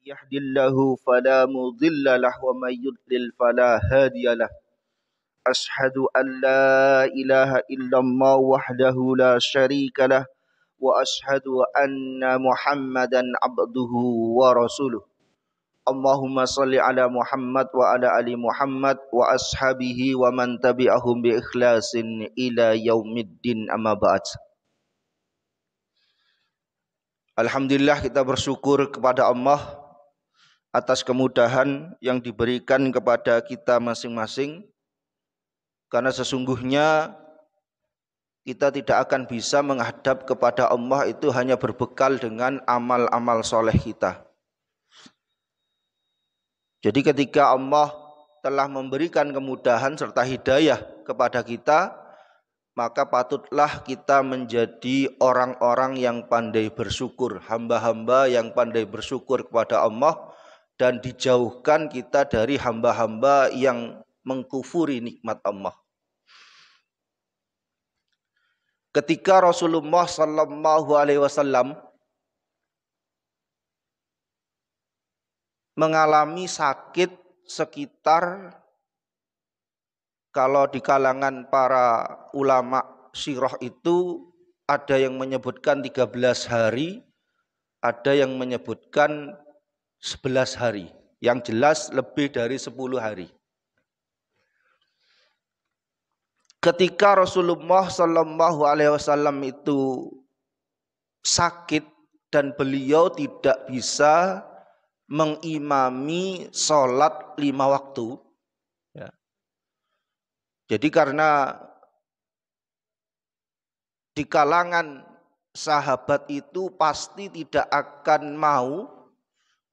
يهدي الله فلا مضل له ومن يضلل فلا هادي له أشهد أن لا إله إلا الله وحده لا شريك له وأشهد أن محمدا عبده ورسوله اللهم صل على محمد وعلى آل محمد وأصحابه ومن تبعهم بإخلاص إلى يوم الدين أما بعد. Alhamdulillah, kita bersyukur kepada Allah atas kemudahan yang diberikan kepada kita masing-masing, karena sesungguhnya kita tidak akan bisa menghadap kepada Allah itu hanya berbekal dengan amal-amal soleh kita. Jadi ketika Allah telah memberikan kemudahan serta hidayah kepada kita, maka patutlah kita menjadi orang-orang yang pandai bersyukur, hamba-hamba yang pandai bersyukur kepada Allah, dan dijauhkan kita dari hamba-hamba yang mengkufuri nikmat Allah. Ketika Rasulullah SAW mengalami sakit sekitar, kalau di kalangan para ulama sirah itu ada yang menyebutkan 13 hari, ada yang menyebutkan 11 hari. Yang jelas lebih dari 10 hari. Ketika Rasulullah SAW itu sakit dan beliau tidak bisa mengimami sholat 5 waktu, jadi karena di kalangan sahabat itu pasti tidak akan mau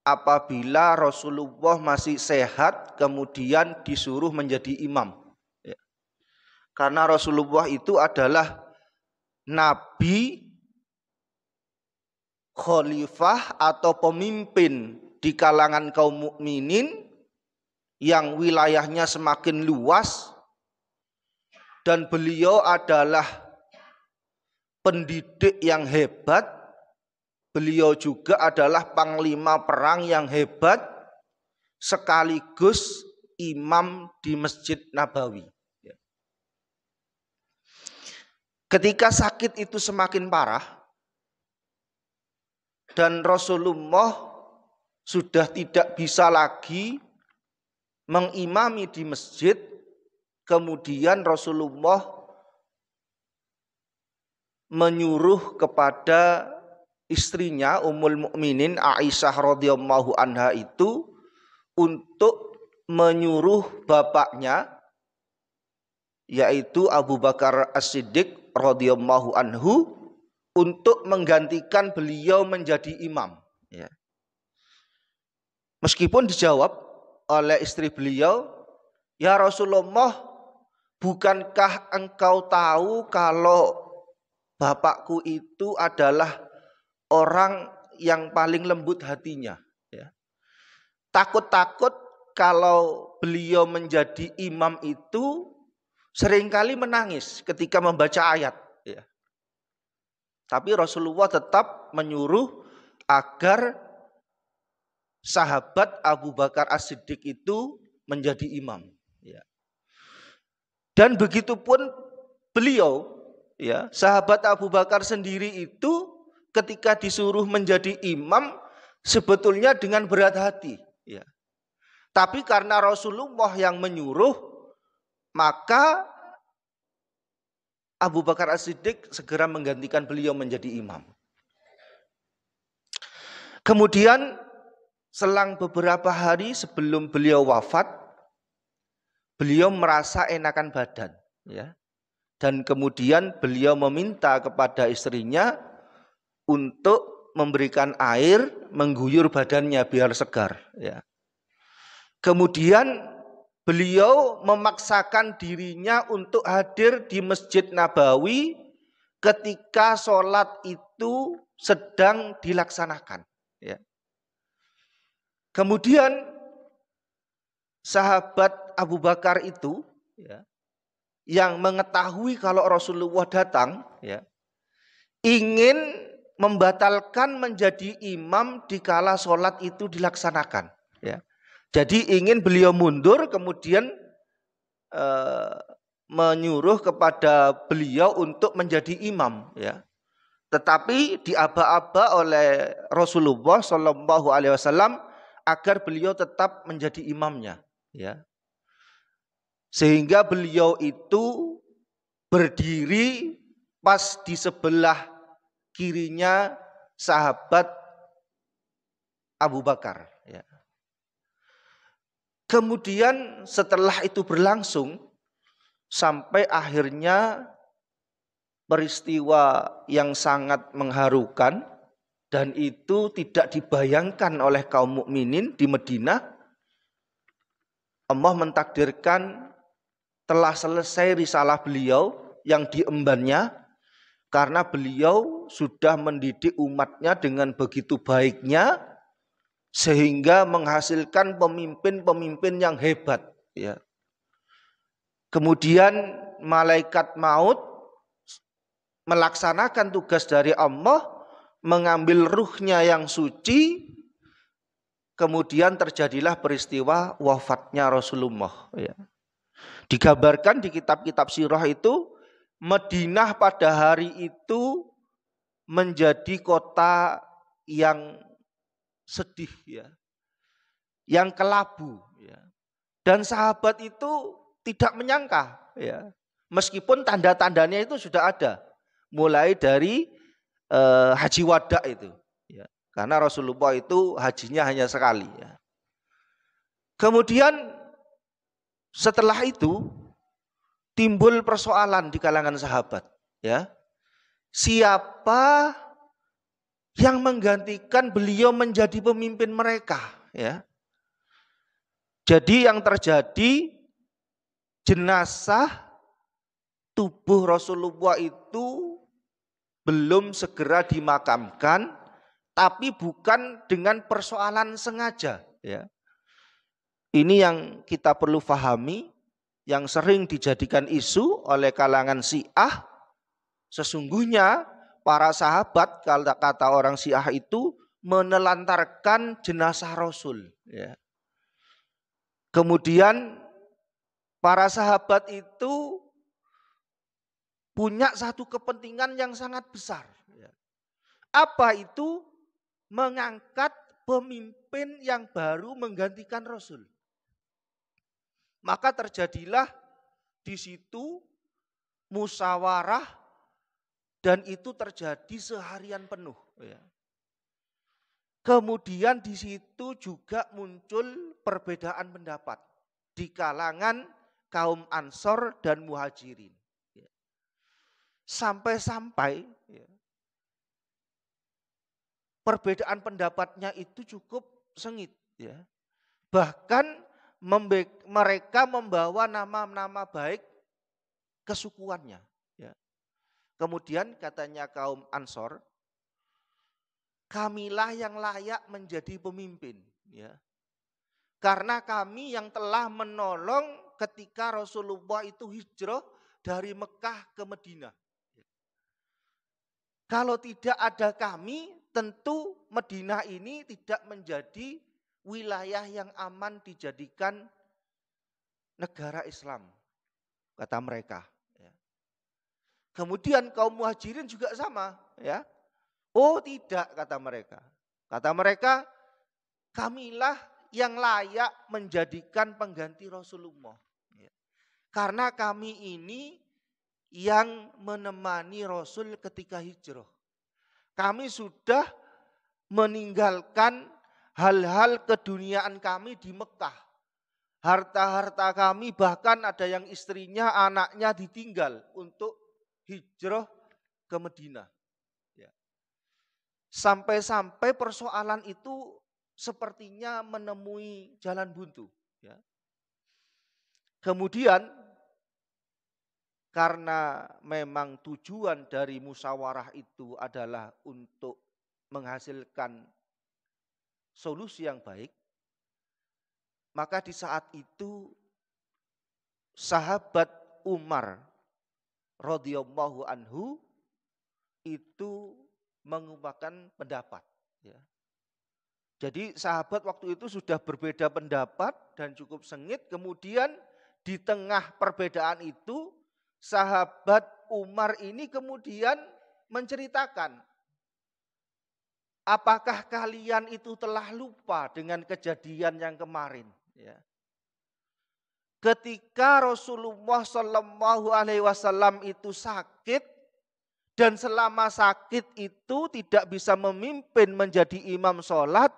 apabila Rasulullah masih sehat kemudian disuruh menjadi imam. Karena Rasulullah itu adalah nabi, khalifah atau pemimpin di kalangan kaum mukminin yang wilayahnya semakin luas. Dan beliau adalah pendidik yang hebat. Beliau juga adalah panglima perang yang hebat, sekaligus imam di Masjid Nabawi. Ketika sakit itu semakin parah dan Rasulullah sudah tidak bisa lagi mengimami di masjid, kemudian Rasulullah menyuruh kepada istrinya Ummul Mukminin Aisyah radhiyallahu anha itu untuk menyuruh bapaknya, yaitu Abu Bakar As-Siddiq radhiyallahu anhu, untuk menggantikan beliau menjadi imam. Meskipun dijawab oleh istri beliau, "Ya Rasulullah, bukankah engkau tahu kalau bapakku itu adalah orang yang paling lembut hatinya? Takut-takut kalau beliau menjadi imam itu seringkali menangis ketika membaca ayat." Tapi Rasulullah tetap menyuruh agar sahabat Abu Bakar As-Siddiq itu menjadi imam. Dan begitu pun beliau, sahabat Abu Bakar sendiri itu ketika disuruh menjadi imam sebetulnya dengan berat hati. Tapi karena Rasulullah yang menyuruh, maka Abu Bakar As-Siddiq segera menggantikan beliau menjadi imam. Kemudian selang beberapa hari sebelum beliau wafat, beliau merasa enakan badan, dan kemudian beliau meminta kepada istrinya untuk memberikan air mengguyur badannya biar segar. Kemudian beliau memaksakan dirinya untuk hadir di Masjid Nabawi ketika sholat itu sedang dilaksanakan. Kemudian sahabat Abu Bakar itu yang mengetahui kalau Rasulullah datang, ingin membatalkan menjadi imam dikala sholat itu dilaksanakan. Ya. Jadi ingin beliau mundur, kemudian menyuruh kepada beliau untuk menjadi imam. Ya. Tetapi diaba-aba oleh Rasulullah Shallallahu Alaihi Wasallam agar beliau tetap menjadi imamnya. Ya. Sehingga beliau itu berdiri pas di sebelah kirinya sahabat Abu Bakar. Ya. Kemudian setelah itu berlangsung sampai akhirnya peristiwa yang sangat mengharukan dan itu tidak dibayangkan oleh kaum mukminin di Madinah. Allah mentakdirkan telah selesai risalah beliau yang diembannya karena beliau sudah mendidik umatnya dengan begitu baiknya sehingga menghasilkan pemimpin-pemimpin yang hebat. Ya. Kemudian malaikat maut melaksanakan tugas dari Allah, mengambil ruhnya yang suci, kemudian terjadilah peristiwa wafatnya Rasulullah. Ya. Digambarkan di kitab-kitab sirah itu, Madinah pada hari itu menjadi kota yang sedih, ya, yang kelabu. Ya. Dan sahabat itu tidak menyangka, ya, meskipun tanda-tandanya itu sudah ada. Mulai dari haji wada itu, ya. Karena Rasulullah itu hajinya hanya sekali. Ya. Kemudian setelah itu timbul persoalan di kalangan sahabat. Ya. Siapa yang menggantikan beliau menjadi pemimpin mereka? Ya. Jadi yang terjadi jenazah tubuh Rasulullah itu belum segera dimakamkan, tapi bukan dengan persoalan sengaja. Ya. Ini yang kita perlu pahami, yang sering dijadikan isu oleh kalangan Syiah. Sesungguhnya para sahabat, kalau kata orang Syiah itu, menelantarkan jenazah Rasul. Ya. Kemudian para sahabat itu punya satu kepentingan yang sangat besar. Apa itu? Mengangkat pemimpin yang baru menggantikan Rasul. Maka terjadilah di situ musyawarah dan itu terjadi seharian penuh. Kemudian di situ juga muncul perbedaan pendapat di kalangan kaum Ansor dan Muhajirin. Sampai-sampai perbedaan pendapatnya itu cukup sengit. Ya. Bahkan mereka membawa nama-nama baik kesukuannya. Ya. Kemudian katanya kaum Ansor, kamilah yang layak menjadi pemimpin. Ya. Karena kami yang telah menolong ketika Rasulullah itu hijrah dari Mekah ke Madinah. Kalau tidak ada kami, tentu Madinah ini tidak menjadi wilayah yang aman dijadikan negara Islam, kata mereka. Kemudian kaum Muhajirin juga sama. Ya. Oh tidak, kata mereka. Kata mereka, kamilah yang layak menjadikan pengganti Rasulullah. Karena kami ini yang menemani Rasul ketika hijrah. Kami sudah meninggalkan hal-hal keduniaan kami di Mekah. Harta-harta kami bahkan ada yang istrinya, anaknya ditinggal untuk hijrah ke Madinah. Sampai-sampai persoalan itu sepertinya menemui jalan buntu. Kemudian karena memang tujuan dari musyawarah itu adalah untuk menghasilkan solusi yang baik, maka di saat itu sahabat Umar radhiyallahu anhu itu mengungkapkan pendapat. Ya. Jadi sahabat waktu itu sudah berbeda pendapat dan cukup sengit. Kemudian di tengah perbedaan itu sahabat Umar ini kemudian menceritakan, apakah kalian itu telah lupa dengan kejadian yang kemarin? Ya. Ketika Rasulullah Shallallahu Alaihi Wasallam itu sakit dan selama sakit itu tidak bisa memimpin menjadi imam sholat,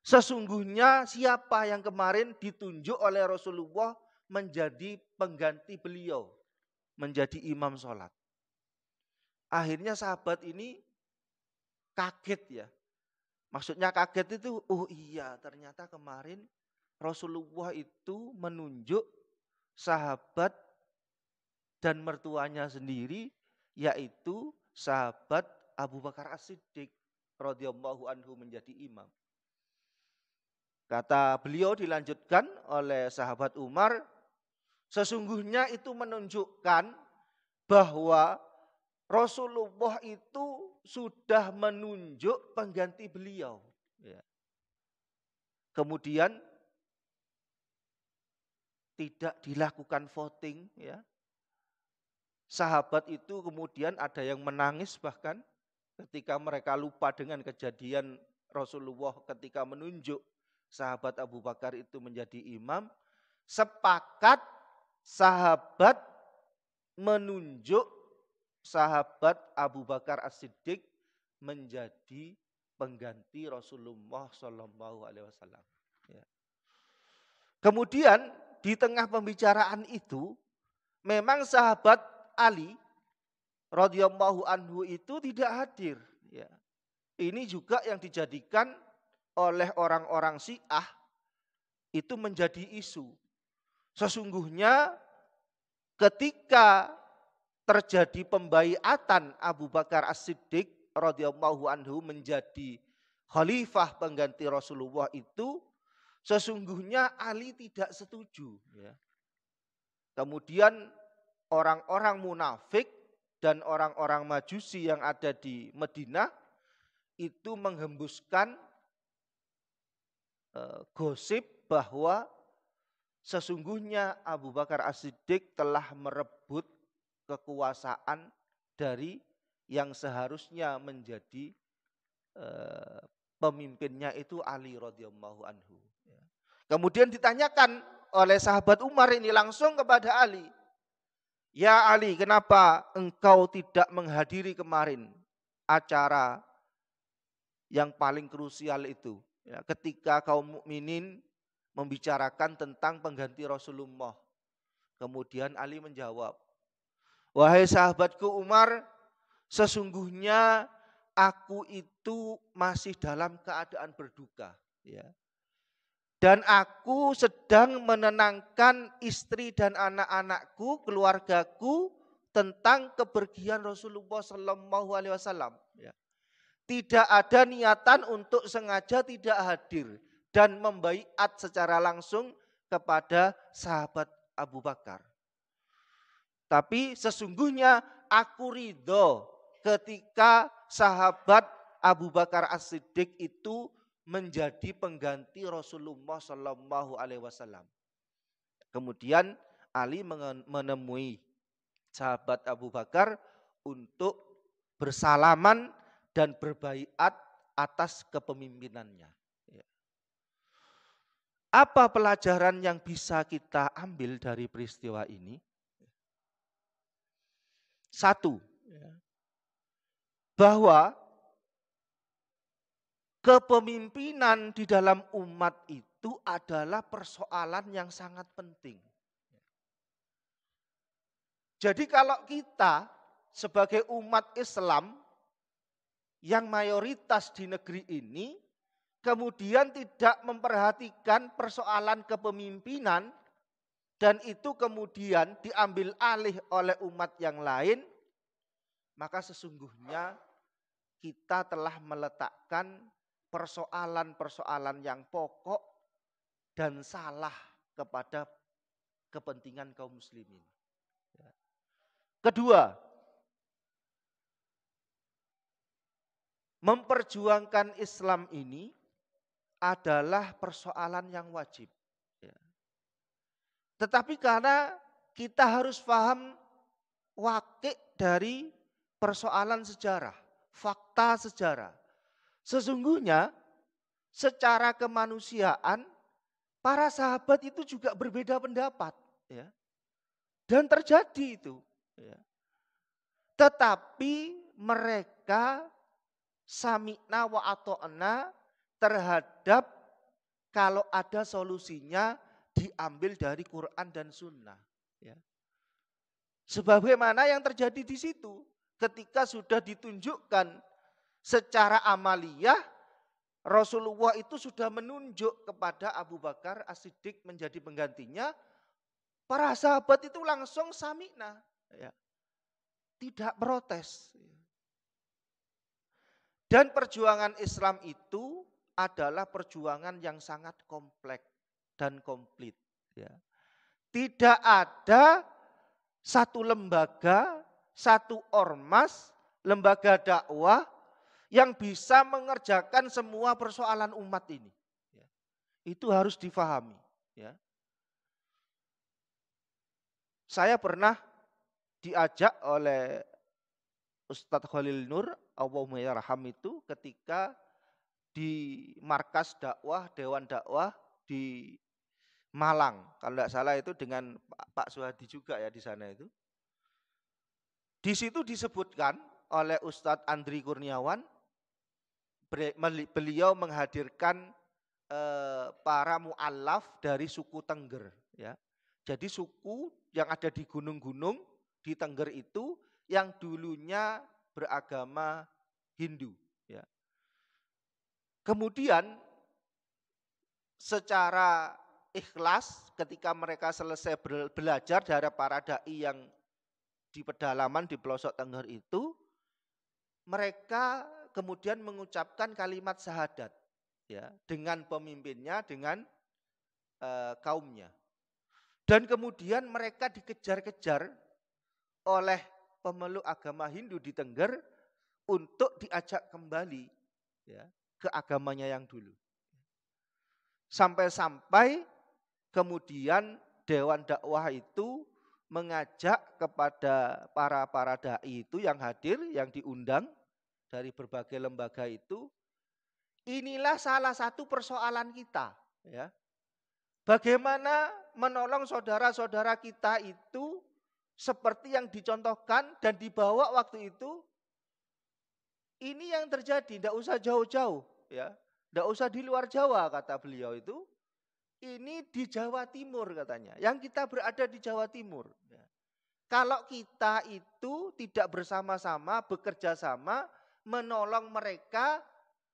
sesungguhnya siapa yang kemarin ditunjuk oleh Rasulullah menjadi pengganti beliau, menjadi imam sholat. Akhirnya sahabat ini kaget ya. Maksudnya kaget itu, oh iya ternyata kemarin Rasulullah itu menunjuk sahabat dan mertuanya sendiri, yaitu sahabat Abu Bakar As-Siddiq radhiyallahu anhu menjadi imam. Kata beliau dilanjutkan oleh sahabat Umar, sesungguhnya itu menunjukkan bahwa Rasulullah itu sudah menunjuk pengganti beliau. Ya. Kemudian tidak dilakukan voting, ya. Sahabat itu kemudian ada yang menangis bahkan ketika mereka lupa dengan kejadian Rasulullah ketika menunjuk sahabat Abu Bakar itu menjadi imam. Sepakat sahabat menunjuk sahabat Abu Bakar As-Siddiq menjadi pengganti Rasulullah Shallallahu Alaihi Wasallam. Ya. Kemudian di tengah pembicaraan itu, memang sahabat Ali radhiyallahu anhu itu tidak hadir. Ya. Ini juga yang dijadikan oleh orang-orang Syiah itu menjadi isu. Sesungguhnya ketika terjadi pembaiatan Abu Bakar As-Siddiq radhiyallahu anhu menjadi khalifah pengganti Rasulullah itu, sesungguhnya Ali tidak setuju. Ya. Kemudian orang-orang munafik dan orang-orang Majusi yang ada di Madinah itu menghembuskan gosip bahwa sesungguhnya Abu Bakar As-Siddiq telah merebut kekuasaan dari yang seharusnya menjadi pemimpinnya itu Ali radhiyallahu anhu. Kemudian ditanyakan oleh sahabat Umar ini langsung kepada Ali, ya Ali, kenapa engkau tidak menghadiri kemarin acara yang paling krusial itu? Ya, ketika kaum mukminin membicarakan tentang pengganti Rasulullah. Kemudian Ali menjawab, wahai sahabatku Umar, sesungguhnya aku itu masih dalam keadaan berduka. Ya. Dan aku sedang menenangkan istri dan anak-anakku, keluargaku tentang kepergian Rasulullah Sallallahu Alaihi Wasallam. Ya. Tidak ada niatan untuk sengaja tidak hadir dan membaiat secara langsung kepada sahabat Abu Bakar. Tapi sesungguhnya aku ridho ketika sahabat Abu Bakar As-Siddiq itu menjadi pengganti Rasulullah Sallallahu Alaihi Wasallam. Kemudian Ali menemui sahabat Abu Bakar untuk bersalaman dan berbaiat atas kepemimpinannya. Apa pelajaran yang bisa kita ambil dari peristiwa ini? Satu, bahwa kepemimpinan di dalam umat itu adalah persoalan yang sangat penting. Jadi kalau kita sebagai umat Islam yang mayoritas di negeri ini kemudian tidak memperhatikan persoalan kepemimpinan dan itu kemudian diambil alih oleh umat yang lain, maka sesungguhnya kita telah meletakkan persoalan-persoalan yang pokok dan salah kepada kepentingan kaum muslimin. Kedua, memperjuangkan Islam ini adalah persoalan yang wajib. Ya. Tetapi karena kita harus paham wakil dari persoalan sejarah, fakta sejarah. Sesungguhnya secara kemanusiaan para sahabat itu juga berbeda pendapat, ya. Dan terjadi itu, ya. Tetapi mereka sami'na wa ato'na terhadap kalau ada solusinya diambil dari Quran dan Sunnah. Ya. Sebagaimana yang terjadi di situ. Ketika sudah ditunjukkan secara amaliyah, Rasulullah itu sudah menunjuk kepada Abu Bakar As-Siddiq menjadi penggantinya. Para sahabat itu langsung sami'na. Ya. Tidak protes. Dan perjuangan Islam itu adalah perjuangan yang sangat kompleks dan komplit. Ya. Tidak ada satu lembaga, satu ormas, lembaga dakwah yang bisa mengerjakan semua persoalan umat ini. Ya. Itu harus difahami. Ya. Saya pernah diajak oleh Ustadz Khalil Nur, Allahumma yarham itu ketika di markas dakwah, dewan dakwah di Malang. Kalau tidak salah itu dengan Pak Suhadi juga ya di sana itu. Di situ disebutkan oleh Ustadz Andri Kurniawan, beliau menghadirkan para mu'allaf dari suku Tengger. Ya. Jadi suku yang ada di gunung-gunung di Tengger itu yang dulunya beragama Hindu. Ya. Kemudian secara ikhlas ketika mereka selesai belajar dari para dai yang di pedalaman di pelosok Tengger itu, mereka kemudian mengucapkan kalimat syahadat, ya, dengan pemimpinnya, dengan kaumnya. Dan kemudian mereka dikejar-kejar oleh pemeluk agama Hindu di Tengger untuk diajak kembali, ya, ke agamanya yang dulu. Sampai-sampai kemudian dewan dakwah itu mengajak kepada para dai itu yang hadir, yang diundang dari berbagai lembaga itu, inilah salah satu persoalan kita, ya. Bagaimana menolong saudara-saudara kita itu seperti yang dicontohkan dan dibawa waktu itu. Ini yang terjadi, tidak usah jauh-jauh, ya. Tidak usah di luar Jawa kata beliau itu. Ini di Jawa Timur katanya. Yang kita berada di Jawa Timur. Ya. Kalau kita itu tidak bersama-sama, bekerja sama, menolong mereka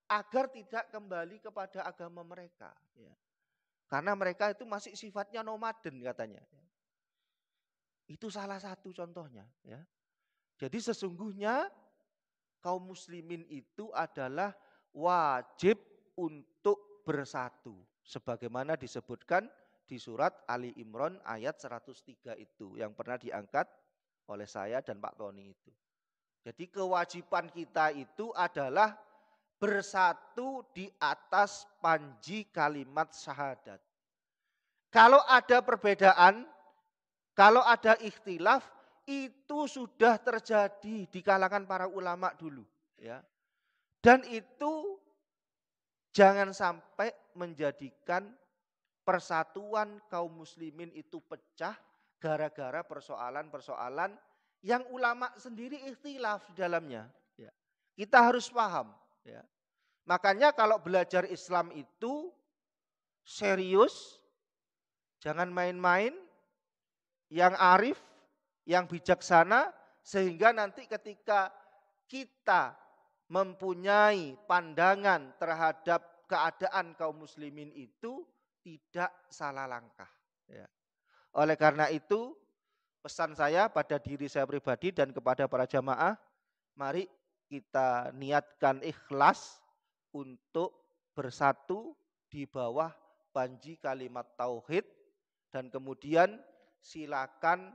agar tidak kembali kepada agama mereka. Ya. Karena mereka itu masih sifatnya nomaden katanya. Itu salah satu contohnya. Ya. Jadi sesungguhnya kaum muslimin itu adalah wajib untuk bersatu. Sebagaimana disebutkan di surat Ali Imran ayat 103 itu. Yang pernah diangkat oleh saya dan Pak Tony itu. Jadi kewajiban kita itu adalah bersatu di atas panji kalimat syahadat. Kalau ada perbedaan, kalau ada ikhtilaf, itu sudah terjadi di kalangan para ulama dulu. Ya. Dan itu jangan sampai menjadikan persatuan kaum muslimin itu pecah gara-gara persoalan-persoalan yang ulama sendiri ikhtilaf di dalamnya. Ya. Kita harus paham. Ya. Makanya kalau belajar Islam itu serius, jangan main-main, yang arif, yang bijaksana, sehingga nanti ketika kita mempunyai pandangan terhadap keadaan kaum muslimin itu tidak salah langkah. Ya. Oleh karena itu pesan saya pada diri saya pribadi dan kepada para jamaah, mari kita niatkan ikhlas untuk bersatu di bawah panji kalimat tauhid, dan kemudian silakan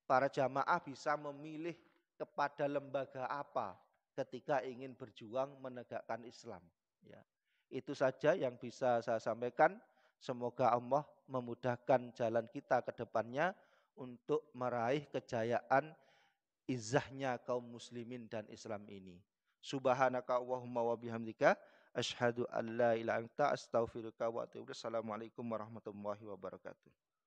para jamaah bisa memilih kepada lembaga apa ketika ingin berjuang menegakkan Islam. Ya. Itu saja yang bisa saya sampaikan. Semoga Allah memudahkan jalan kita ke depannya untuk meraih kejayaan izahnya kaum muslimin dan Islam ini. Subhanaka Allahumma wa bihamdika asyhadu an la ilaha illa anta astaghfiruka wa atubu ilaik. Assalamualaikum warahmatullahi wabarakatuh.